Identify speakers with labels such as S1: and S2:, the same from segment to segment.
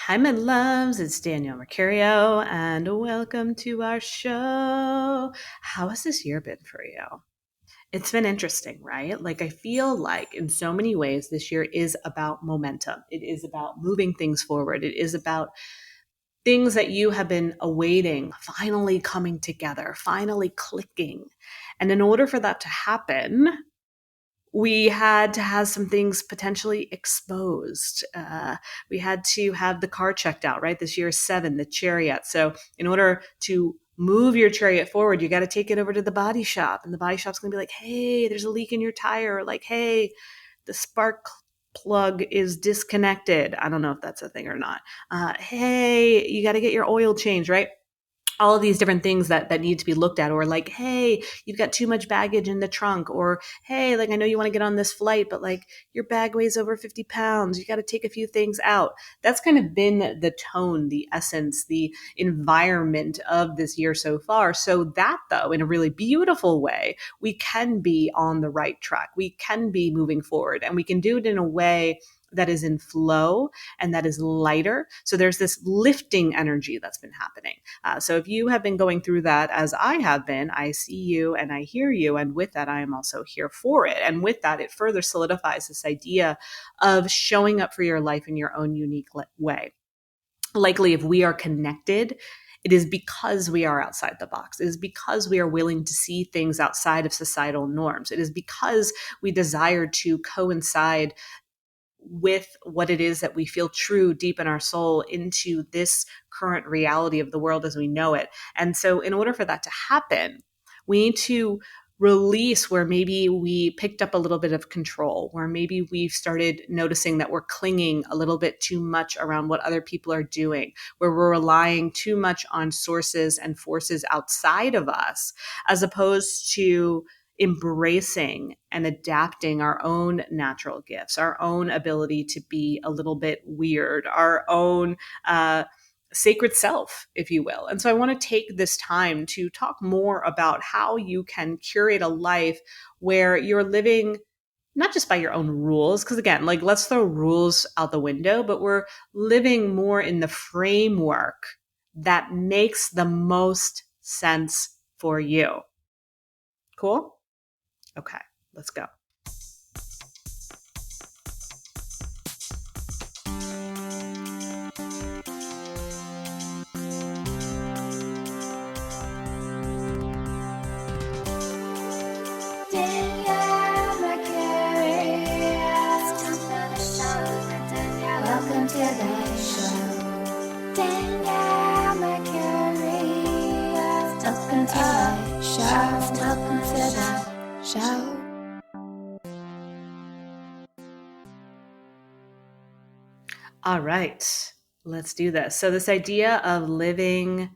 S1: Hi, my loves. It's Danielle Mercurio, and welcome to our show. How has this year been for you? It's been interesting, right? Like, I feel like in so many ways, this year is about momentum. It is about moving things forward. It is about things that you have been awaiting finally coming together, finally clicking. And in order for that to happen, we had to have some things potentially exposed. We had to have the car checked out, right? This year is 7, the chariot. So, in order to move your chariot forward, you got to take it over to the body shop. And the body shop's going to be like, hey, there's a leak in your tire. Or like, hey, the spark plug is disconnected. I don't know if that's a thing or not. Hey, you got to get your oil changed, right? All of these different things that need to be looked at, or like, hey, you've got too much baggage in the trunk, or hey, like, I know you want to get on this flight, but like your bag weighs over 50 pounds, you got to take a few things out. That's kind of been the tone, the essence, the environment of this year so far. So that, though, in a really beautiful way, we can be on the right track, we can be moving forward, and we can do it in a way that is in flow and that is lighter. So there's this lifting energy that's been happening. So if you have been going through that as I have been, I see you and I hear you. And with that, I am also here for it. And with that, it further solidifies this idea of showing up for your life in your own unique way. Likely, if we are connected, it is because we are outside the box. It is because we are willing to see things outside of societal norms. It is because we desire to coincide with what it is that we feel true deep in our soul into this current reality of the world as we know it. And so, in order for that to happen, we need to release where maybe we picked up a little bit of control, where maybe we've started noticing that we're clinging a little bit too much around what other people are doing, where we're relying too much on sources and forces outside of us, as opposed to embracing and adapting our own natural gifts, our own ability to be a little bit weird, our own sacred self, if you will. And so I want to take this time to talk more about how you can curate a life where you're living not just by your own rules, because again, like, let's throw rules out the window, but we're living more in the framework that makes the most sense for you. Cool? Okay, let's go.
S2: Danielle Mercurius, come to the show. Danielle, welcome to the show. Danielle Mercurius, welcome to the show. Welcome to the show.
S1: All right, let's do this. So, this idea of living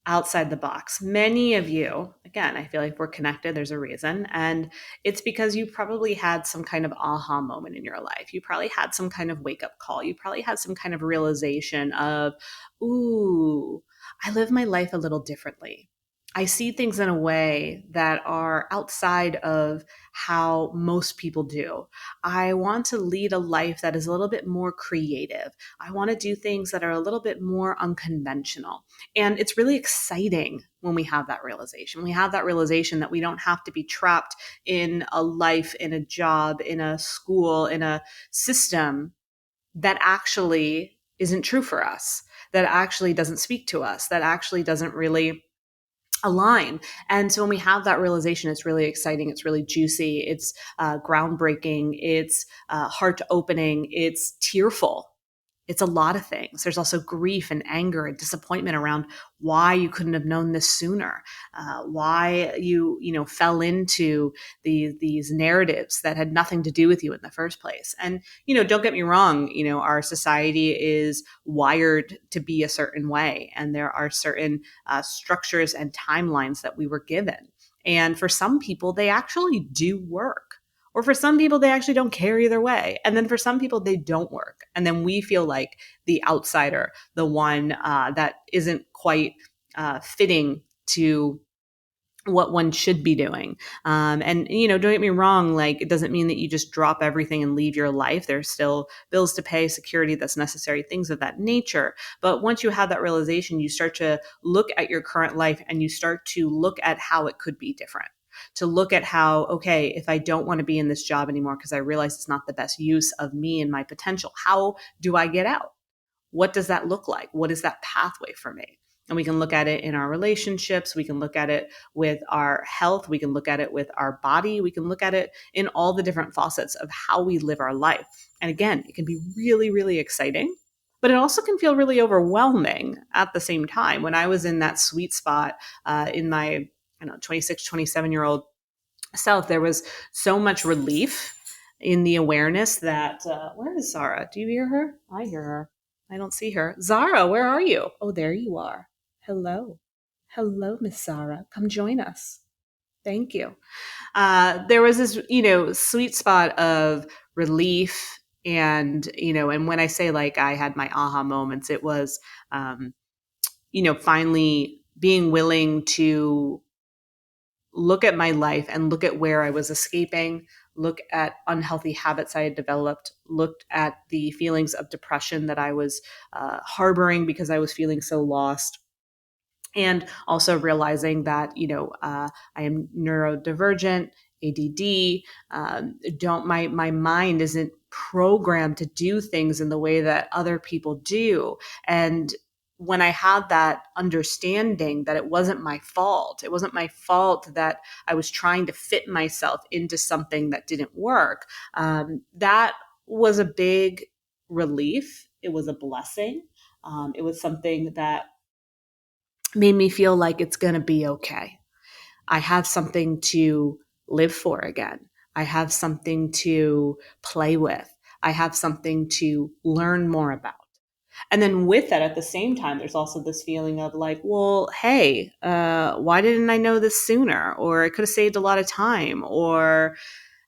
S1: outside the box, many of you, again, I feel like we're connected, there's a reason. And it's because you probably had some kind of aha moment in your life. You probably had some kind of wake up call. You probably had some kind of realization of, ooh, I live my life a little differently. I see things in a way that are outside of how most people do. I want to lead a life that is a little bit more creative. I want to do things that are a little bit more unconventional. And it's really exciting when we have that realization. We have that realization that we don't have to be trapped in a life, in a job, in a school, in a system that actually isn't true for us, that actually doesn't speak to us, that actually doesn't really align. And so when we have that realization, it's really exciting. It's really juicy. It's groundbreaking. It's heart opening. It's tearful. It's a lot of things. There's also grief and anger and disappointment around why you couldn't have known this sooner, why you fell into these narratives that had nothing to do with you in the first place. And don't get me wrong. Our society is wired to be a certain way, and there are certain structures and timelines that we were given. And for some people, they actually do work. Or for some people, they actually don't care either way. And then for some people, they don't work. And then we feel like the outsider, the one that isn't quite fitting to what one should be doing. And, don't get me wrong, like it doesn't mean that you just drop everything and leave your life. There's still bills to pay, security that's necessary, things of that nature. But once you have that realization, you start to look at your current life and you start to look at how it could be different. To look at how, okay, if I don't want to be in this job anymore because I realize it's not the best use of me and my potential, how do I get out? What does that look like? What is that pathway for me? And we can look at it in our relationships. We can look at it with our health. We can look at it with our body. We can look at it in all the different facets of how we live our life. And again, it can be really, really exciting, but it also can feel really overwhelming at the same time. When I was in that sweet spot in my 26, 27-year-old self, there was so much relief in the awareness that, where is Zara? Do you hear her? I hear her. I don't see her. Zara, where are you? Oh, there you are. Hello. Hello, Miss Zara. Come join us. Thank you. There was this, sweet spot of relief. And when I say like I had my aha moments, it was, finally being willing to look at my life and look at where I was escaping, look at unhealthy habits I had developed, looked at the feelings of depression that I was harboring because I was feeling so lost. And also realizing that, I am neurodivergent, ADD. Don't my mind isn't programmed to do things in the way that other people do. And when I had that understanding that it wasn't my fault, it wasn't my fault that I was trying to fit myself into something that didn't work. That was a big relief. It was a blessing. It was something that made me feel like it's going to be okay. I have something to live for again. I have something to play with. I have something to learn more about. And then with that, at the same time, there's also this feeling of like, well, hey, why didn't I know this sooner? Or I could have saved a lot of time. Or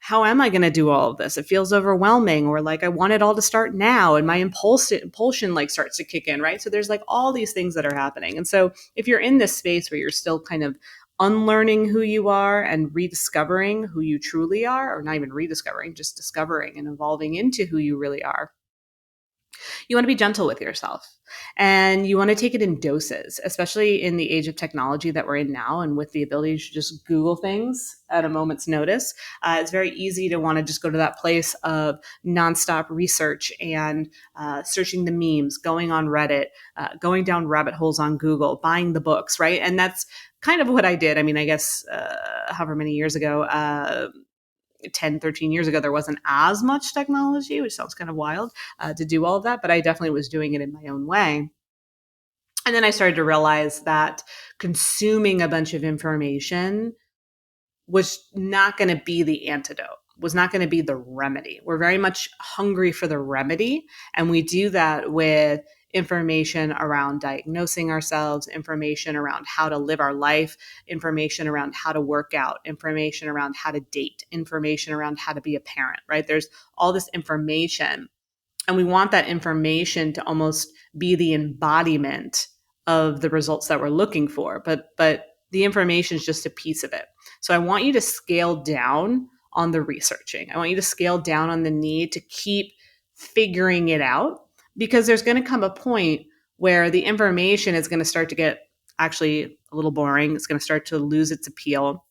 S1: how am I going to do all of this? It feels overwhelming, or like I want it all to start now, and my impulsion like starts to kick in, right? So there's like all these things that are happening. And so if you're in this space where you're still kind of unlearning who you are and rediscovering who you truly are, or not even rediscovering, just discovering and evolving into who you really are, you want to be gentle with yourself, and you want to take it in doses, especially in the age of technology that we're in now. And with the ability to just Google things at a moment's notice, it's very easy to want to just go to that place of nonstop research and searching the memes, going on Reddit, going down rabbit holes on Google, buying the books, right? And that's kind of what I did. I mean, I guess however many years ago, 10, 13 years ago, there wasn't as much technology, which sounds kind of wild to do all of that, but I definitely was doing it in my own way. And then I started to realize that consuming a bunch of information was not going to be the antidote, was not going to be the remedy. We're very much hungry for the remedy. And we do that with information around diagnosing ourselves, information around how to live our life, information around how to work out, information around how to date, information around how to be a parent, right? There's all this information, and we want that information to almost be the embodiment of the results that we're looking for. But the information is just a piece of it. So I want you to scale down on the researching. I want you to scale down on the need to keep figuring it out, because there's going to come a point where the information is going to start to get actually a little boring. It's going to start to lose its appeal.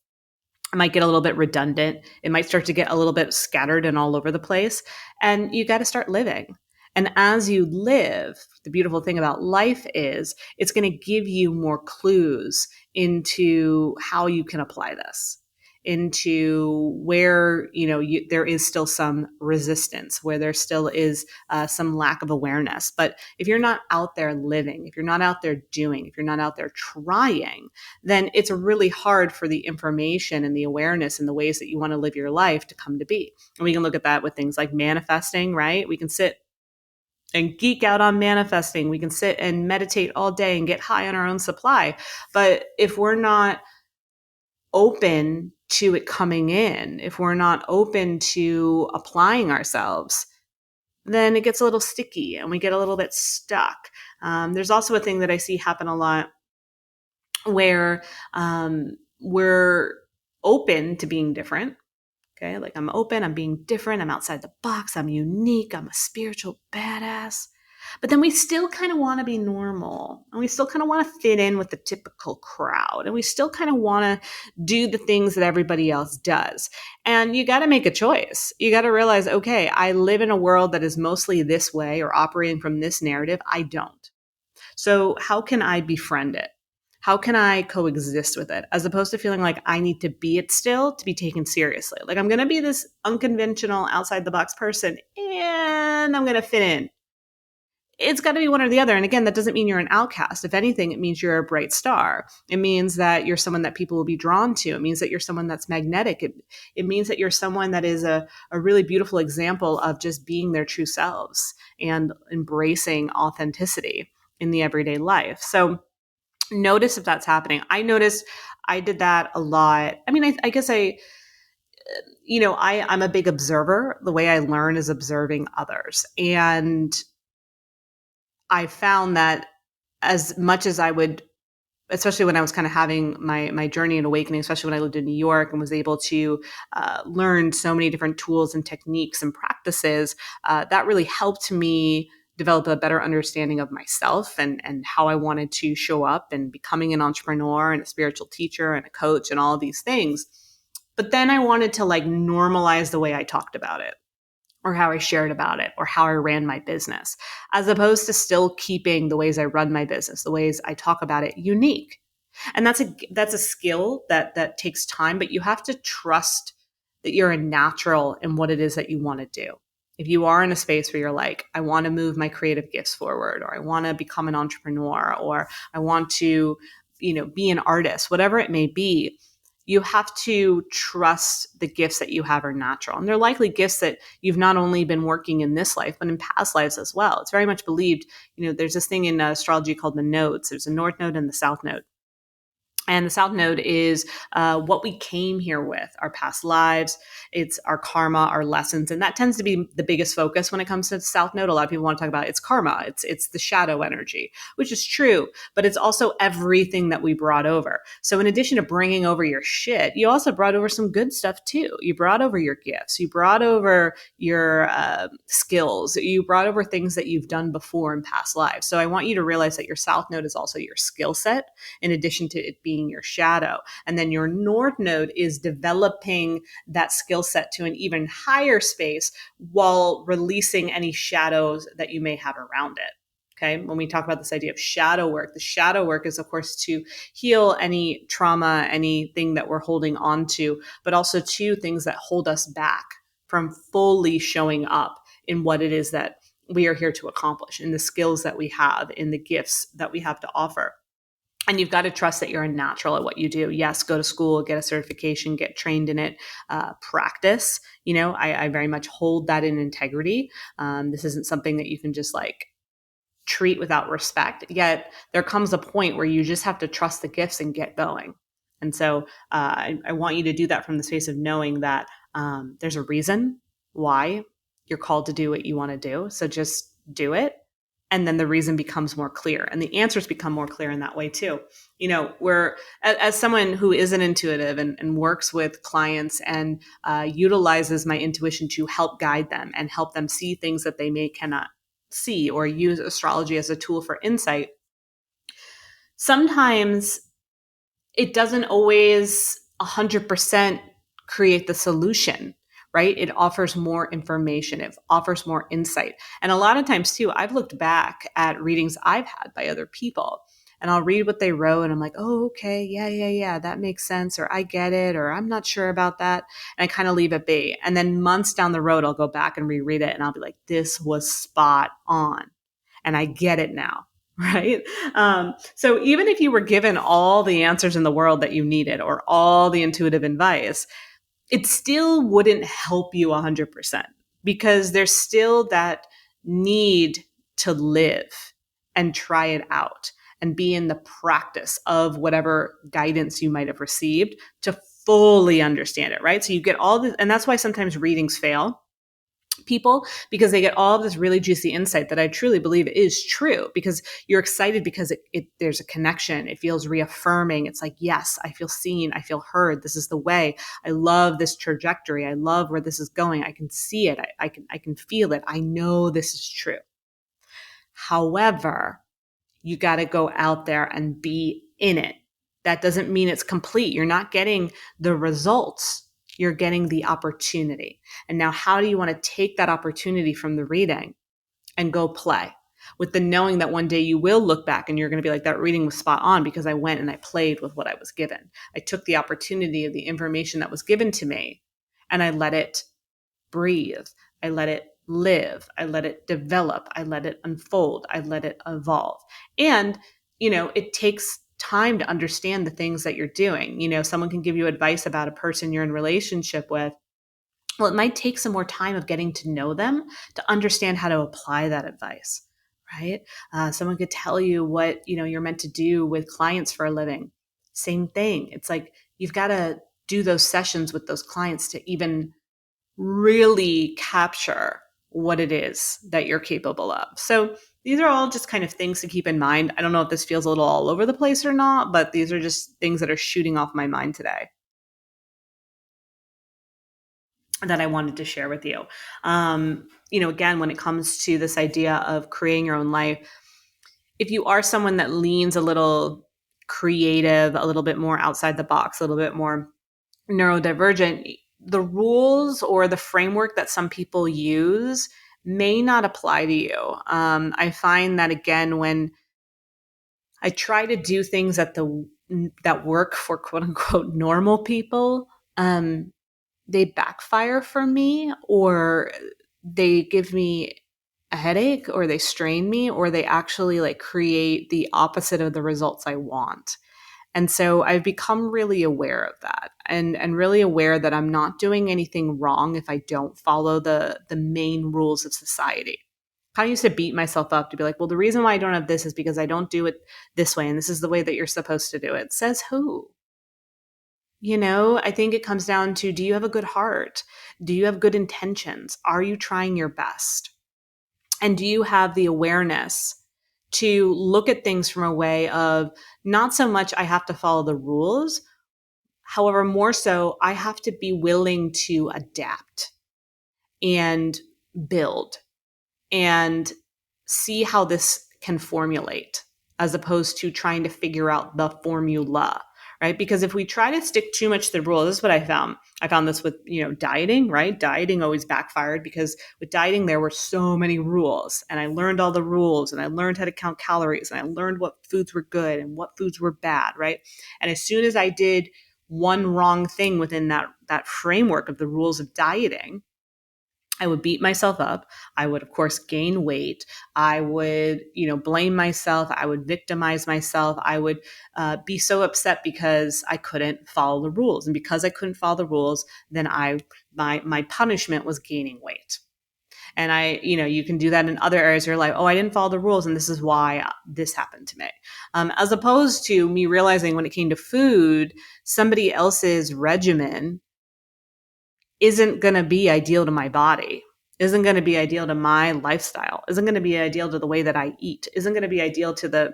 S1: It might get a little bit redundant. It might start to get a little bit scattered and all over the place. And you got to start living. And as you live, the beautiful thing about life is it's going to give you more clues into how you can apply this, into where there is still some resistance, where there still is some lack of awareness. But if you're not out there living, if you're not out there doing, if you're not out there trying, then it's really hard for the information and the awareness and the ways that you want to live your life to come to be. And we can look at that with things like manifesting, right? We can sit and geek out on manifesting. We can sit and meditate all day and get high on our own supply. But if we're not open to it coming in, if we're not open to applying ourselves, then it gets a little sticky and we get a little bit stuck. There's also a thing that I see happen a lot where we're open to being different. Okay. Like I'm open, I'm being different, I'm outside the box, I'm unique, I'm a spiritual badass. But then we still kind of want to be normal and we still kind of want to fit in with the typical crowd and we still kind of want to do the things that everybody else does. And you got to make a choice. You got to realize, okay, I live in a world that is mostly this way or operating from this narrative. I don't. So how can I befriend it? How can I coexist with it as opposed to feeling like I need to be it still to be taken seriously? Like I'm going to be this unconventional outside the box person and I'm going to fit in. It's got to be one or the other. And again, that doesn't mean you're an outcast. If anything, it means you're a bright star. It means that you're someone that people will be drawn to. It means that you're someone that's magnetic. It means that you're someone that is a really beautiful example of just being their true selves and embracing authenticity in the everyday life. So notice if that's happening. I noticed I did that a lot. I mean, I guess I'm a big observer. The way I learn is observing others. And I found that as much as I would, especially when I was kind of having my journey and awakening, especially when I lived in New York and was able to learn so many different tools and techniques and practices, that really helped me develop a better understanding of myself and how I wanted to show up and becoming an entrepreneur and a spiritual teacher and a coach and all of these things. But then I wanted to like normalize the way I talked about it or how I shared about it or how I ran my business, as opposed to still keeping the ways I run my business, the ways I talk about it unique. And that's a skill that takes time, but you have to trust that you're a natural in what it is that you want to do. If you are in a space where you're like, I want to move my creative gifts forward, or I want to become an entrepreneur, or I want to, be an artist, whatever it may be, you have to trust the gifts that you have are natural. And they're likely gifts that you've not only been working in this life, but in past lives as well. It's very much believed, there's this thing in astrology called the nodes. There's a north node and the south node. And the South Node is what we came here with, our past lives. It's our karma, our lessons. And that tends to be the biggest focus when it comes to the South Node. A lot of people want to talk about it's karma. It's the shadow energy, which is true. But it's also everything that we brought over. So in addition to bringing over your shit, you also brought over some good stuff too. You brought over your gifts. You brought over your skills. You brought over things that you've done before in past lives. So I want you to realize that your South Node is also your skill set in addition to it being your shadow. And then your North Node is developing that skill set to an even higher space while releasing any shadows that you may have around it. Okay. When we talk about this idea of shadow work, the shadow work is, of course, to heal any trauma, anything that we're holding on to, but also to things that hold us back from fully showing up in what it is that we are here to accomplish, in the skills that we have, in the gifts that we have to offer. And you've got to trust that you're a natural at what you do. Yes, go to school, get a certification, get trained in it, practice. I very much hold that in integrity. This isn't something that you can just like treat without respect. Yet there comes a point where you just have to trust the gifts and get going. And so I want you to do that from the space of knowing that there's a reason why you're called to do what you want to do. So just do it. And then the reason becomes more clear and the answers become more clear in that way too. We're, as someone who is an intuitive and works with clients and utilizes my intuition to help guide them and help them see things that they cannot see, or use astrology as a tool for insight. Sometimes it doesn't always 100% create the solution, right? It offers more information. It offers more insight. And a lot of times too, I've looked back at readings I've had by other people and I'll read what they wrote and I'm like, oh, okay. Yeah. That makes sense. Or I get it. Or I'm not sure about that. And I kind of leave it be. And then months down the road, I'll go back and reread it and I'll be like, this was spot on. And I get it now. Right. So even if you were given all the answers in the world that you needed or all the intuitive advice, it still wouldn't help you 100% because there's still that need to live and try it out and be in the practice of whatever guidance you might have received to fully understand it, right? So you get all this, and that's why sometimes readings fail. people, because they get all of this really juicy insight that I truly believe is true, because you're excited because there's a connection. It feels reaffirming. It's like, yes, I feel seen. I feel heard. This is the way. I love this trajectory. I love where this is going. I can see it. I can feel it. I know this is true. However, you got to go out there and be in it. That doesn't mean it's complete. You're not getting the results. You're getting the opportunity. And now, how do you want to take that opportunity from the reading and go play, with the knowing that one day you will look back and you're going to be like, that reading was spot on because I went and I played with what I was given. I took the opportunity of the information that was given to me and I let it breathe. I let it live. I let it develop. I let it unfold. I let it evolve. And, it takes time to understand the things that you're doing. Someone can give you advice about a person you're in relationship with. Well, it might take some more time of getting to know them to understand how to apply that advice, right? Someone could tell you what, you're meant to do with clients for a living. Same thing. It's like, you've got to do those sessions with those clients to even really capture what it is that you're capable of. So these are all just kind of things to keep in mind. I don't know if this feels a little all over the place or not, but these are just things that are shooting off my mind today that I wanted to share with you. Again, when it comes to this idea of creating your own life, if you are someone that leans a little creative, a little bit more outside the box, a little bit more neurodivergent, the rules or the framework that some people use may not apply to you. I find that, again, when I try to do things that work for quote unquote normal people, they backfire for me, or they give me a headache, or they strain me, or they actually like create the opposite of the results I want. And so I've become really aware of that, and really aware that I'm not doing anything wrong if I don't follow the main rules of society. I used to beat myself up to be like, well, the reason why I don't have this is because I don't do it this way, and this is the way that you're supposed to do it. Says who? I think it comes down to, do you have a good heart? Do you have good intentions? Are you trying your best? And do you have the awareness to look at things from a way of, not so much I have to follow the rules, however, more so I have to be willing to adapt and build and see how this can formulate, as opposed to trying to figure out the formula, right? Because if we try to stick too much to the rules, this is what I found. I found this with, dieting, right? Dieting always backfired, because with dieting, there were so many rules, and I learned all the rules, and I learned how to count calories, and I learned what foods were good and what foods were bad, right? And as soon as I did one wrong thing within that framework of the rules of dieting, I would beat myself up. I would, of course, gain weight. I would, blame myself. I would victimize myself. I would be so upset because I couldn't follow the rules. And because I couldn't follow the rules, then my punishment was gaining weight. And you can do that in other areas of your life. Oh, I didn't follow the rules, and this is why this happened to me. As opposed to me realizing, when it came to food, somebody else's regimen isn't going to be ideal to my body, isn't going to be ideal to my lifestyle, isn't going to be ideal to the way that I eat, isn't going to be ideal to the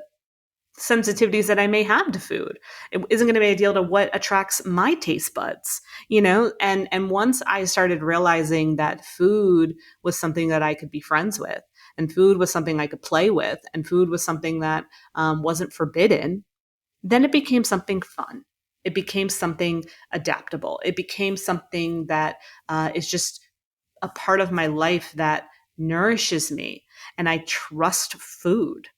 S1: sensitivities that I may have to food. It isn't going to be ideal to what attracts my taste buds, and once I started realizing that food was something that I could be friends with, and food was something I could play with, and food was something that wasn't forbidden, then it became something fun. It became something adaptable. It became something that is just a part of my life that nourishes me. And I trust food,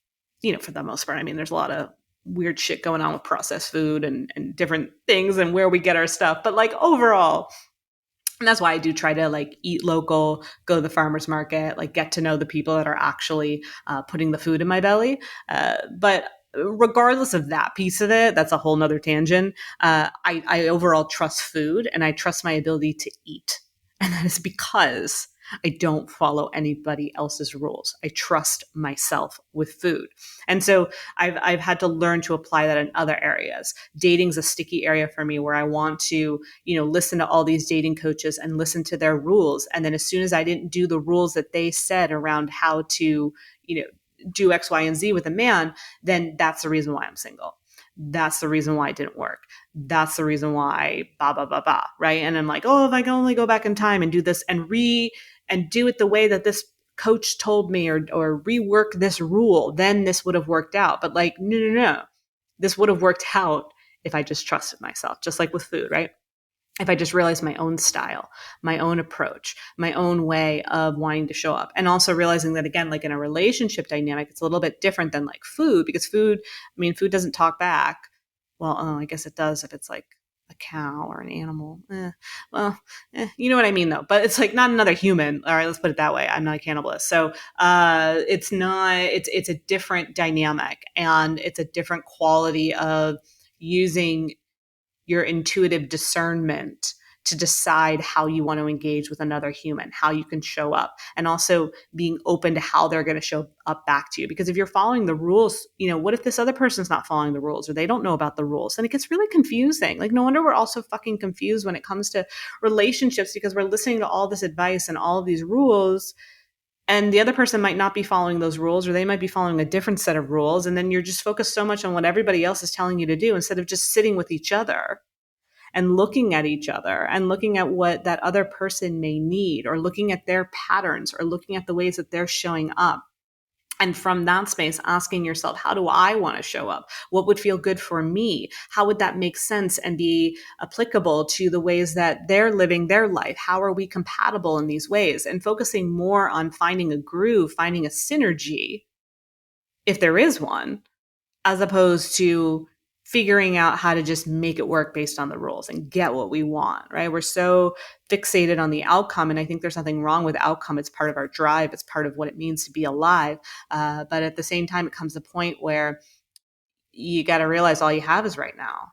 S1: for the most part. I mean, there's a lot of weird shit going on with processed food and different things and where we get our stuff. But like overall, and that's why I do try to like eat local, go to the farmer's market, like get to know the people that are actually putting the food in my belly. But regardless of that piece of it, that's a whole nother tangent. I overall trust food, and I trust my ability to eat. And that is because I don't follow anybody else's rules. I trust myself with food. And so I've had to learn to apply that in other areas. Dating's a sticky area for me where I want to, listen to all these dating coaches and listen to their rules. And then as soon as I didn't do the rules that they said around how to, do X, Y, and Z with a man, then that's the reason why I'm single. That's the reason why it didn't work. That's the reason why blah, blah, blah, blah. Right. And I'm like, oh, if I can only go back in time and do this and do it the way that this coach told me, or rework this rule, then this would have worked out. But like, no. This would have worked out if I just trusted myself, just like with food, right? If I just realized my own style, my own approach, my own way of wanting to show up. And also realizing that, again, like in a relationship dynamic, it's a little bit different than like food, because food doesn't talk back. Well, I guess it does if it's like a cow or an animal. You know what I mean, though. But it's like not another human. All right, let's put it that way. I'm not a cannibalist. So it's not, it's a different dynamic, and it's a different quality of using your intuitive discernment to decide how you want to engage with another human, how you can show up, and also being open to how they're going to show up back to you. Because if you're following the rules, what if this other person's not following the rules, or they don't know about the rules? Then it gets really confusing. Like, no wonder we're all so fucking confused when it comes to relationships, because we're listening to all this advice and all of these rules, and the other person might not be following those rules, or they might be following a different set of rules. And then you're just focused so much on what everybody else is telling you to do, instead of just sitting with each other and looking at each other and looking at what that other person may need, or looking at their patterns, or looking at the ways that they're showing up. And from that space, asking yourself, how do I want to show up? What would feel good for me? How would that make sense and be applicable to the ways that they're living their life? How are we compatible in these ways? And focusing more on finding a groove, finding a synergy, if there is one, as opposed to figuring out how to just make it work based on the rules and get what we want, right? We're so fixated on the outcome. And I think there's nothing wrong with outcome. It's part of our drive. It's part of what it means to be alive. But at the same time, it comes to a point where you got to realize all you have is right now.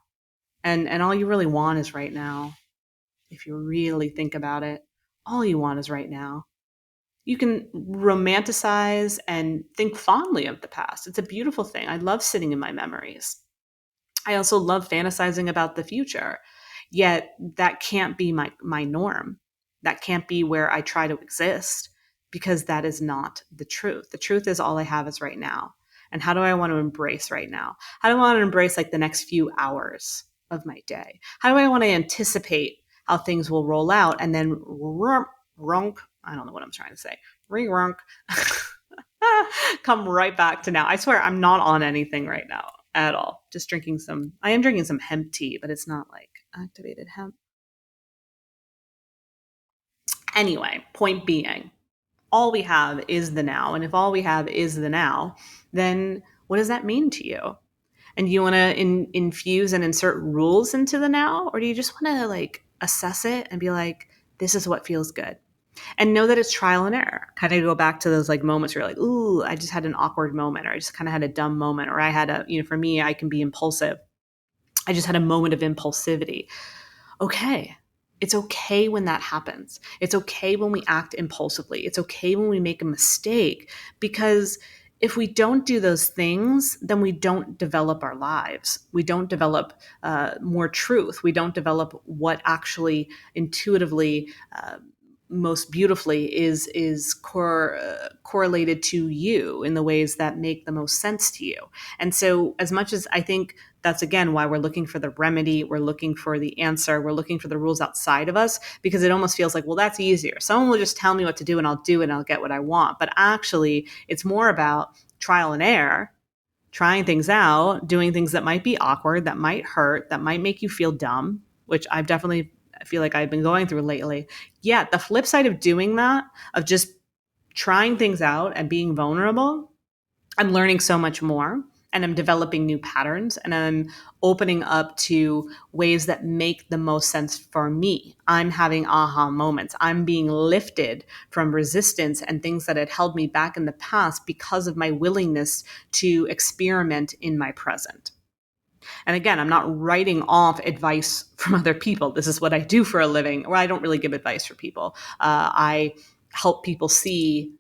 S1: And all you really want is right now. If you really think about it, all you want is right now. You can romanticize and think fondly of the past. It's a beautiful thing. I love sitting in my memories. I also love fantasizing about the future. Yet that can't be my norm. That can't be where I try to exist, because that is not the truth. The truth is all I have is right now. And how do I want to embrace right now? How do I want to embrace like the next few hours of my day? How do I want to anticipate how things will roll out, and then runk, I don't know what I'm trying to say, runk, come right back to now. I swear I'm not on anything right now at all. Just I am drinking some hemp tea, but it's not like activated hemp. Anyway, point being, all we have is the now. And if all we have is the now, then what does that mean to you? And do you want to infuse and insert rules into the now? Or do you just want to like assess it and be like, this is what feels good? And know that it's trial and error. Kind of go back to those like moments where you're like, ooh, I just had an awkward moment, or I just kind of had a dumb moment, or I had for me, I can be impulsive. I just had a moment of impulsivity. Okay. It's okay when that happens. It's okay when we act impulsively. It's okay when we make a mistake, because if we don't do those things, then we don't develop our lives. We don't develop more truth. We don't develop what actually intuitively most beautifully is correlated to you in the ways that make the most sense to you. And so as much as I think that's, again, why we're looking for the remedy, we're looking for the answer, we're looking for the rules outside of us, because it almost feels like, well, that's easier. Someone will just tell me what to do and I'll do it and I'll get what I want. But actually, it's more about trial and error, trying things out, doing things that might be awkward, that might hurt, that might make you feel dumb, which I feel like I've been going through lately. Yeah, the flip side of doing that, of just trying things out and being vulnerable, I'm learning so much more, and I'm developing new patterns, and I'm opening up to ways that make the most sense for me. I'm having aha moments. I'm being lifted from resistance and things that had held me back in the past because of my willingness to experiment in my present. And again, I'm not writing off advice from other people. This is what I do for a living, or I don't really give advice for people. I help people see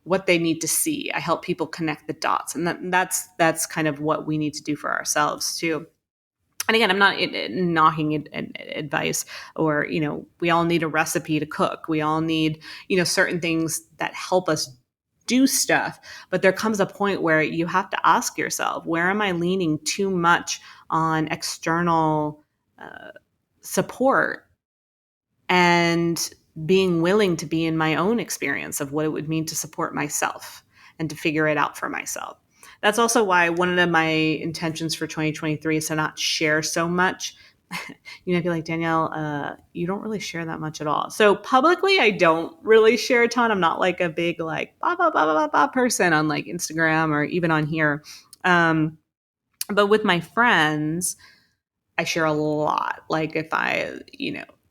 S1: what they need to see. I help people connect the dots. And that's kind of what we need to do for ourselves too. And again, I'm not knocking advice, or, we all need a recipe to cook. We all need, certain things that help us do stuff. But there comes a point where you have to ask yourself, where am I leaning too much on external support, and being willing to be in my own experience of what it would mean to support myself and to figure it out for myself. That's also why one of my intentions for 2023 is to not share so much. You might be like, Danielle, you don't really share that much at all. So publicly, I don't really share a ton. I'm not like a big like blah, blah, blah, blah, blah person on like Instagram or even on here. But with my friends, I share a lot. Like if I,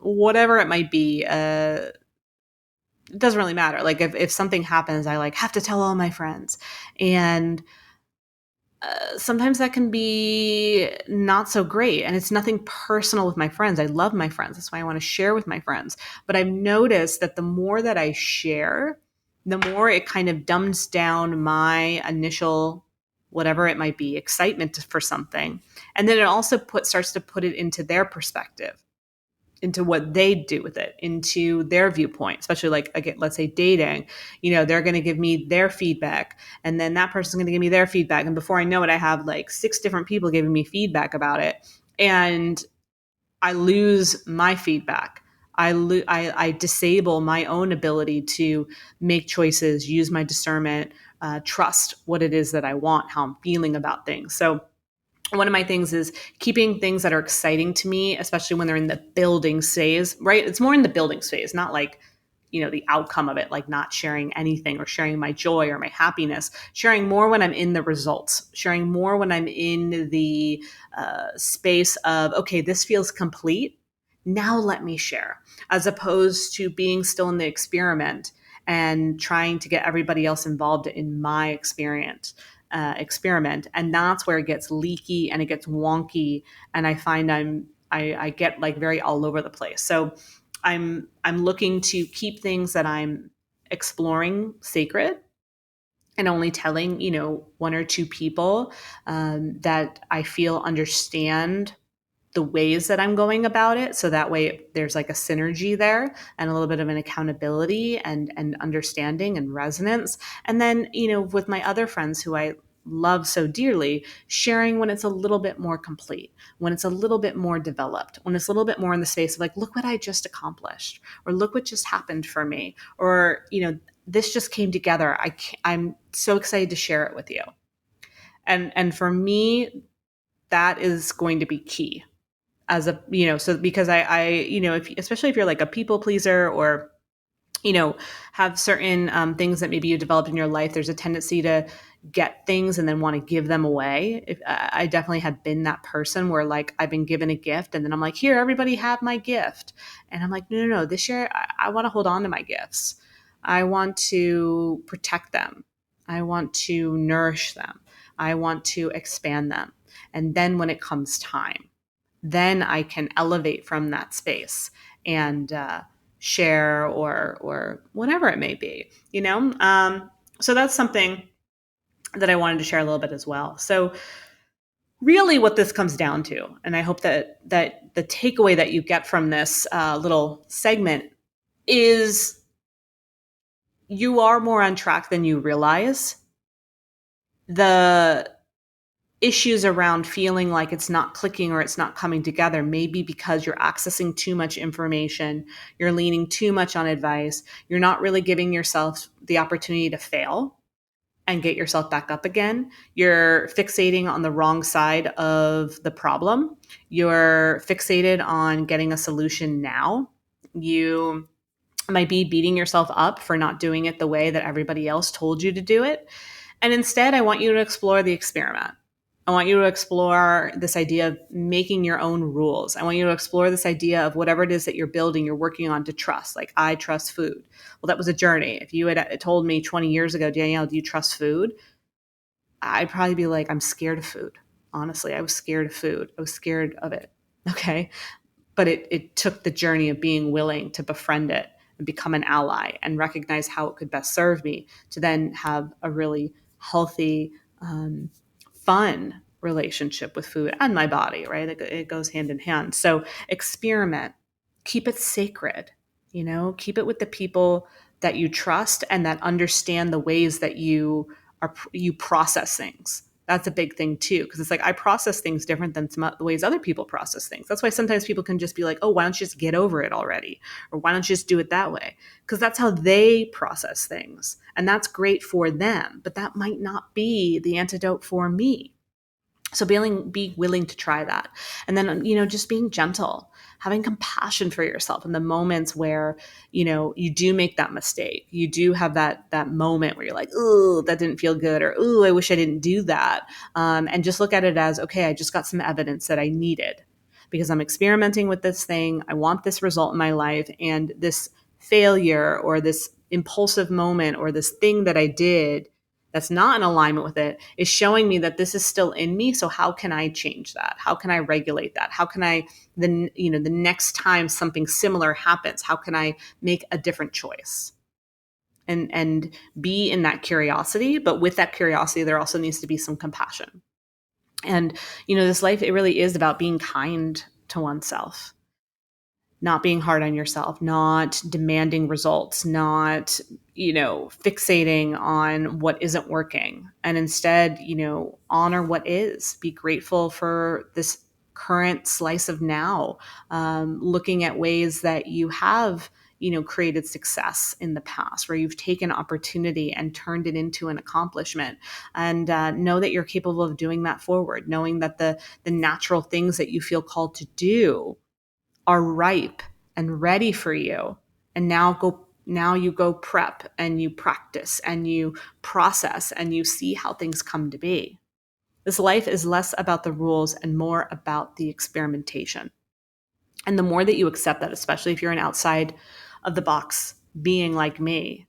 S1: whatever it might be, it doesn't really matter. Like if something happens, I like have to tell all my friends. And sometimes that can be not so great. And it's nothing personal with my friends. I love my friends. That's why I want to share with my friends. But I've noticed that the more that I share, the more it kind of dumbs down my initial, whatever it might be, excitement for something. And then it also starts to put it into their perspective, into what they do with it, into their viewpoint, especially like, again, let's say dating, they're going to give me their feedback, and then that person's going to give me their feedback. And before I know it, I have like 6 different people giving me feedback about it. And I lose my feedback. I disable my own ability to make choices, use my discernment, trust what it is that I want, how I'm feeling about things. So one of my things is keeping things that are exciting to me, especially when they're in the building phase, right? It's more in the building phase, not like, the outcome of it, like not sharing anything or sharing my joy or my happiness, sharing more when I'm in the results, sharing more when I'm in the space of, okay, this feels complete. Now let me share, as opposed to being still in the experiment and trying to get everybody else involved in my experiment. And that's where it gets leaky and it gets wonky. And I find I get like very all over the place. So I'm looking to keep things that I'm exploring sacred, and only telling, 1 or 2 people that I feel understand the ways that I'm going about it. So that way there's like a synergy there and a little bit of an accountability and understanding and resonance. And then, with my other friends who I love so dearly, sharing when it's a little bit more complete, when it's a little bit more developed, when it's a little bit more in the space of like, look what I just accomplished, or look what just happened for me, or, this just came together. I'm so excited to share it with you. And for me, that is going to be key as a, so because I if, especially if you're like a people pleaser, or have certain things that maybe you developed in your life, there's a tendency to get things and then want to give them away. I definitely have been that person where like I've been given a gift and then I'm like, here, everybody have my gift. And I'm like, no, this year I want to hold on to my gifts. I want to protect them. I want to nourish them. I want to expand them. And then when it comes time, then I can elevate from that space and share or whatever it may be, So that's something that I wanted to share a little bit as well. So really what this comes down to, and I hope that the takeaway that you get from this little segment is you are more on track than you realize. The issues around feeling like it's not clicking or it's not coming together, maybe because you're accessing too much information, you're leaning too much on advice, you're not really giving yourself the opportunity to fail and get yourself back up again. You're fixating on the wrong side of the problem. You're fixated on getting a solution now. You might be beating yourself up for not doing it the way that everybody else told you to do it. And instead, I want you to explore the experiment. I want you to explore this idea of making your own rules. I want you to explore this idea of whatever it is that you're building, you're working on to trust. Like, I trust food. Well, that was a journey. If you had told me 20 years ago, Danielle, do you trust food? I'd probably be like, I'm scared of food. Honestly, I was scared of food. I was scared of it. Okay. But it took the journey of being willing to befriend it and become an ally and recognize how it could best serve me to then have a really healthy, fun relationship with food and my body, right? It goes hand in hand. So experiment, keep it sacred, keep it with the people that you trust and that understand the ways that you process things. That's a big thing too, because it's like I process things different than the ways other people process things. That's why sometimes people can just be like, oh, why don't you just get over it already? Or why don't you just do it that way? Because that's how they process things. And that's great for them, but that might not be the antidote for me. So be willing to try that. And then, just being gentle, having compassion for yourself in the moments where, you do make that mistake. You do have that moment where you're like, oh, that didn't feel good, or oh, I wish I didn't do that. And just look at it as, okay, I just got some evidence that I needed because I'm experimenting with this thing. I want this result in my life. And this failure or this impulsive moment or this thing that I did that's not in alignment with it is showing me that this is still in me. So how can I change that? How can I regulate that? How can I then, the next time something similar happens, how can I make a different choice? And be in that curiosity, but with that curiosity, there also needs to be some compassion. And, this life, it really is about being kind to oneself, not being hard on yourself, not demanding results, not, fixating on what isn't working. And instead, honor what is. Be grateful for this current slice of now, looking at ways that you have, created success in the past, where you've taken opportunity and turned it into an accomplishment. And know that you're capable of doing that forward, knowing that the natural things that you feel called to do are ripe and ready for you. And now you go prep and you practice and you process and you see how things come to be. This life is less about the rules and more about the experimentation. And the more that you accept that, especially if you're an outside of the box being like me,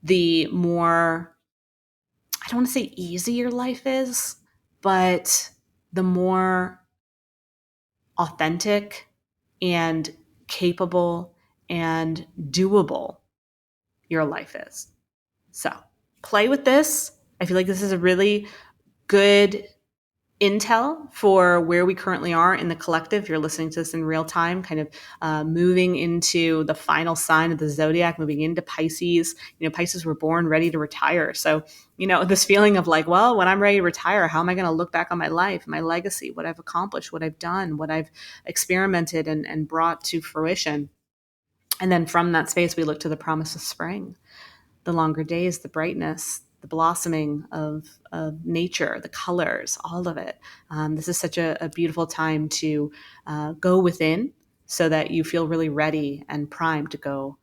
S1: the more, I don't want to say easy your life is, but the more authentic and capable and doable your life is. So play with this. I feel like this is a really good intel for where we currently are in the collective. If you're listening to this in real time, kind of moving into the final sign of the zodiac, moving into Pisces. Pisces were born ready to retire. So, this feeling of like, well, when I'm ready to retire, how am I going to look back on my life, my legacy, what I've accomplished, what I've done, what I've experimented and brought to fruition. And then from that space, we look to the promise of spring, the longer days, the brightness, the blossoming of nature, the colors, all of it. This is such a beautiful time to go within so that you feel really ready and primed to go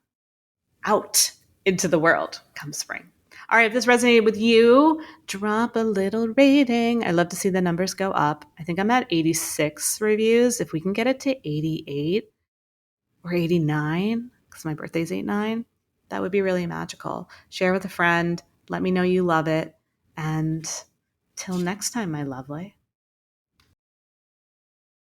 S1: out into the world come spring. All right, if this resonated with you, drop a little rating. I love to see the numbers go up. I think I'm at 86 reviews. If we can get it to 88 or 89, because my birthday's 8/9, that would be really magical. Share with a friend. Let me know you love it. And till next time, my lovely.